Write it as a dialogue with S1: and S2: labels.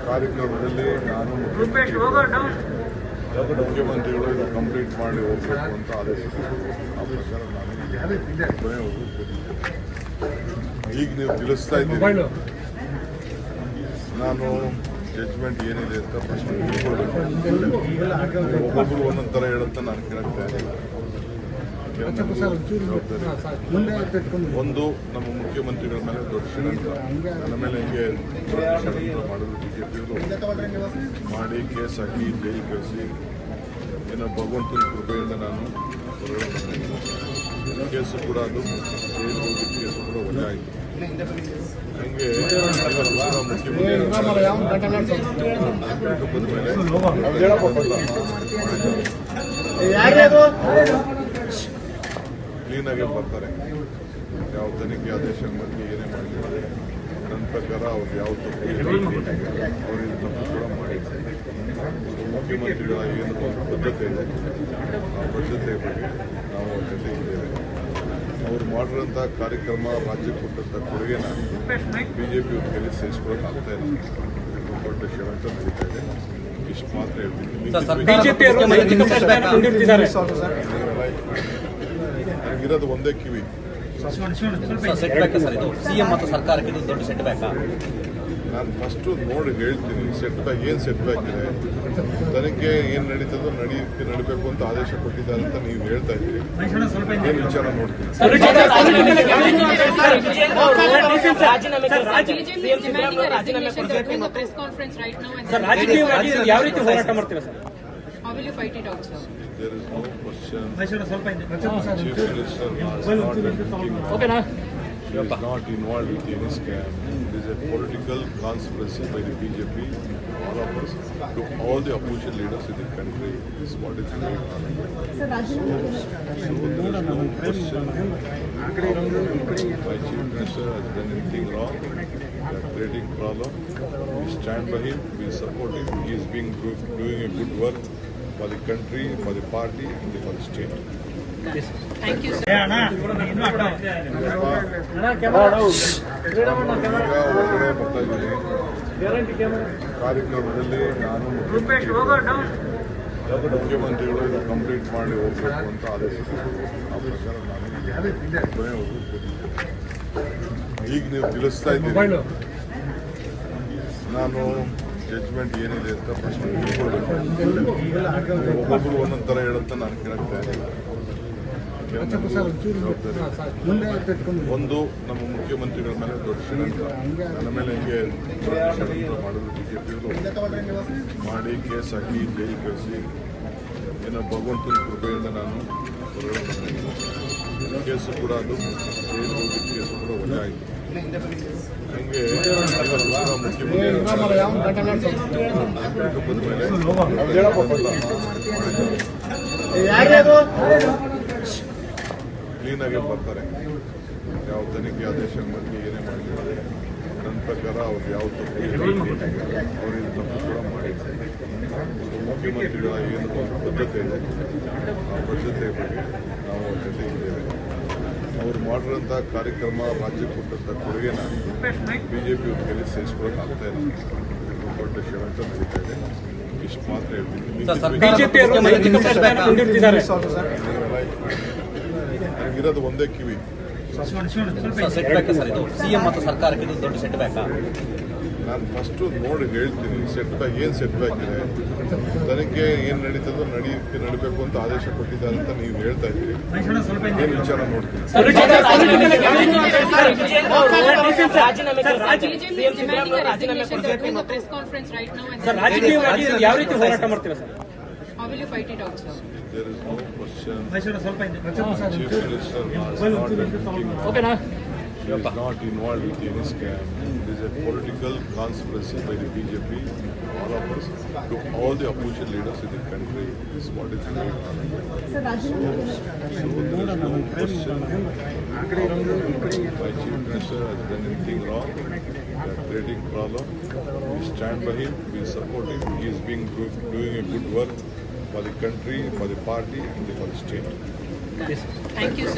S1: ಕಾರ್ಯಕ್ರಮದಲ್ಲಿ ನಾನು ಮುಖ್ಯಮಂತ್ರಿಗಳು ಇದು ಕಂಪ್ಲೀಟ್ ಮಾಡಿ ಹೋಗಬೇಕು ಅಂತ ಆದೇಶಿಸಿದರು. ಆ ಪ್ರಕಾರ ನಾನು ಕೊನೆಯವರೆಗೂ ಈಗ ನೀವು ತಿಳಿಸ್ತಾ ಇದ್ದೀರಿ, ನಾನು ಜಡ್ಜ್ಮೆಂಟ್ ಏನಿದೆ ಅಂತ ಪ್ರಶ್ನೆ ಒಬ್ಬೊಬ್ಬರು ಒಂದೊಂದು ಥರ ಹೇಳುತ್ತಾ ನಾನು ಕೇಳಕ್ಕೆ ತಯಾರಿಲ್ಲ. ಒಂದು, ನಮ್ಮ ಮುಖ್ಯಮಂತ್ರಿಗಳ ಮೇಲೆ ದೊಡ್ಡ ಷಡ್ಯಂತ್ರ, ನನ್ನ ಮೇಲೆ ಹಿಂಗೆ ಷಡ್ಯಂತ್ರ ಮಾಡಿದ್ರು ಬಿಜೆಪಿಯವರು ಮಾಡಿ ಕೇಸ್ ಹಾಕಿ ಜೈಲು ಕಳಿಸಿ, ಏನೋ ಭಗವಂತನ ಕೃಪೆಯಿಂದ ನಾನು ಕೇಸು ಕೂಡ ಅದು ಜೈಲು ಹೋಗಿ ಕೇಸು ಕೂಡ ವಜಾ ಆಯಿತು. ಹಂಗೆ ಕುಟುಂಬದ ಮೇಲೆ ಕ್ಲೀನಾಗೆ ಬರ್ತಾರೆ. ಯಾವ ತನಿಖೆ ಆದೇಶ ಬಗ್ಗೆ ಏನೇ ಮಾಡಿದ್ದಾರೆ ನನ್ನ ಪ್ರಕಾರ ಅವ್ರು ಯಾವ ತಪ್ಪು ಅವ್ರಿಗೆ ತಪ್ಪು ಕೂಡ ಮಾಡಿದ್ದಾರೆ. ಮುಖ್ಯಮಂತ್ರಿಗಳ ಏನು ಒಂದು ಬದ್ಧತೆ ಇದೆ, ಆ ಬದ್ಧತೆ ಬಗ್ಗೆ ನಾವು ಅವ್ರ ಜೊತೆ ಇದ್ದೇವೆ. ಅವ್ರು ಮಾಡಿರೋಂಥ ಕಾರ್ಯಕ್ರಮ ರಾಜ್ಯಕ್ಕೆ ಕೊಟ್ಟಂಥ ಕೊಡುಗೆನ ಬಿಜೆಪಿ ಕೈಲಿ ಸಹಿಸ್ಕೊಳ್ಳೋಕೆ ಆಗ್ತಾ ಇಲ್ಲ. ದೊಡ್ಡ ಷಡ್ಯಂತ್ರ ನಡೀತಾ ಇದೆ. ಇಷ್ಟು ಮಾತ್ರ ಹೇಳ್ತೀನಿ. ನನಗಿರೋದು ಒಂದೇ ಕಿವಿ.
S2: ಸಿಎಂ ಮತ್ತು ಸರ್ಕಾರಕ್ಕೆ ಇದು ದೊಡ್ಡ ಸೆಟ್ ಬ್ಯಾಕ್.
S1: ನಾನು ಫಸ್ಟು ನೋಡಿ ಹೇಳ್ತೀನಿ, ಸೆಟ್ ಬ್ಯಾಕ್ ಏನು ಸೆಟ್ ಬ್ಯಾಕ್ ಇದೆ, ತನಿಖೆ ಏನು ನಡೀತದೋ ನಡಿಬೇಕು ಅಂತ ಆದೇಶ ಕೊಟ್ಟಿದ್ದಾರೆ ಅಂತ ನೀವು ಹೇಳ್ತಾ ಇದ್ದೀರಿ. ಏನು ವಿಚಾರ ನೋಡ್ತೀನಿ.
S3: How will you fight it out, sir?
S1: There is no question. Chief Minister is not involved with any scam. It is a political conspiracy by the BJP, all of us, to all the opposition leaders in the country. This is what is going on. So there is no question. My Chief Minister has done anything wrong. They are creating problem. We stand by him. We support him. He is doing a good work for the country, for the party, and for the state.
S3: Thank you, sir.
S1: ಹೊರಗಡೆ ಬರ್ತಾ ಇದ್ದೀನಿ. ಕಾರ್ಯಕ್ರಮದಲ್ಲಿ ನಾನು ಮುಖ್ಯಮಂತ್ರಿಗಳು ಇದು complete ಮಾಡಿ ಹೋಗಬೇಕು ಅಂತ ಆದೇಶಿಸಿದರು. ಆ ಪ್ರಕಾರ ನಾನು ಕೊನೆಯವರೆಗೂ ಈಗ ನೀವು ತಿಳಿಸ್ತಾ ಇದ್ದೀರಿ, ನಾನು ಜಡ್ಜ್ಮೆಂಟ್ ಏನಿದೆ ಅಂತ ಪ್ರಶ್ನೆ ಒಬ್ಬೊಬ್ಬರು ಒಂದೊಂದು ಥರ ಹೇಳುತ್ತಾ ನಾನು ಕೇಳಕ್ಕೆ ತಯಾರಿಲ್ಲ. ಒಂದು, ನಮ್ಮ ಮುಖ್ಯಮಂತ್ರಿಗಳ ಮೇಲೆ ದೊಡ್ಡ ಷಡ್ಯಂತ್ರ, ನನ್ನ ಮೇಲೆ ಹಿಂಗೆ ಷಡ್ಯಂತ್ರ ಮಾಡಿದ್ರು ಬಿಜೆಪಿಯವರು ಮಾಡಿ ಕೇಸ್ ಹಾಕಿ ಜೈಲು ಕಳಿಸಿ, ಏನೋ ಭಗವಂತನ ಕೃಪೆಯಿಂದ ನಾನು ಕೇಸು ಕೂಡ ಅದು ಜೈಲು ಹೋಗಿ ಕೇಸು ಕೂಡ ವಜಾ ಆಯಿತು. ಹಂಗೆ ಕುಟುಂಬದ ಮೇಲೆ ಕ್ಲೀನಾಗೆ ಬರ್ತಾರೆ. ಯಾವ ತನಿಖೆ ಆದೇಶ ಬಗ್ಗೆ ಏನೇ ಮಾಡಿದ್ದಾರೆ ನನ್ನ ಪ್ರಕಾರ ಅವ್ರು ಯಾವ ತಪ್ಪು ಅವ್ರಿಗೆ ತಪ್ಪು ಕೂಡ ಮಾಡಿದ್ದಾರೆ. ಮುಖ್ಯಮಂತ್ರಿಗಳ ಏನು ಒಂದು ಬದ್ಧತೆ ಇದೆ, ಆ ಬದ್ಧತೆ ಬಗ್ಗೆ ನಾವು ಅವ್ರ ಜೊತೆ ಇದ್ದೇವೆ. ಅವ್ರು ಮಾಡಿರೋಂಥ ಕಾರ್ಯಕ್ರಮ ರಾಜ್ಯಕ್ಕೆ ಕೊಟ್ಟಂಥ ಕೊಡುಗೆನ ಬಿಜೆಪಿ ಕೈಲಿ ಸಹಿಸ್ಕೊಳ್ಳೋಕೆ ಆಗ್ತಾ ಇಲ್ಲ. ದೊಡ್ಡ ಷಡ್ಯಂತ್ರ ನಡೀತಾ ಇದೆ. ಇಷ್ಟು ಮಾತ್ರ ಹೇಳ್ತೀನಿ. ನನಗಿರೋದು ಒಂದೇ ಕಿವಿ.
S2: ಸಿಎಂ ಮತ್ತು ಸರ್ಕಾರಕ್ಕೆ ಇದು ದೊಡ್ಡ ಸೆಟ್ ಬ್ಯಾಕ್.
S1: ನಾನು ಫಸ್ಟು ನೋಡಿ ಹೇಳ್ತೀನಿ, ಸೆಟ್ ಬ್ಯಾಕ್ ಏನು ಸೆಟ್ ಬ್ಯಾಕ್ ಇದೆ, ತನಿಖೆ ಏನು ನಡೀತದೋ ನಡಿಬೇಕು ಅಂತ ಆದೇಶ ಕೊಟ್ಟಿದ್ದಾರೆ ಅಂತ ನೀವು ಹೇಳ್ತಾ ಇದ್ದೀರಿ. ಏನು ವಿಚಾರ ನೋಡ್ತೀನಿ.
S3: How will you fight it out, sir?
S1: There is no question. Chief Minister is not involved with any scam. It is a political conspiracy by the BJP, all of us, to all the opposition leaders in the country. This is what is going on. So there is no question. My Chief Minister has done anything wrong. They are creating problem. We stand by him. We support him. He is doing a good work for the country, for the party, and for the state.
S3: Thank you, sir.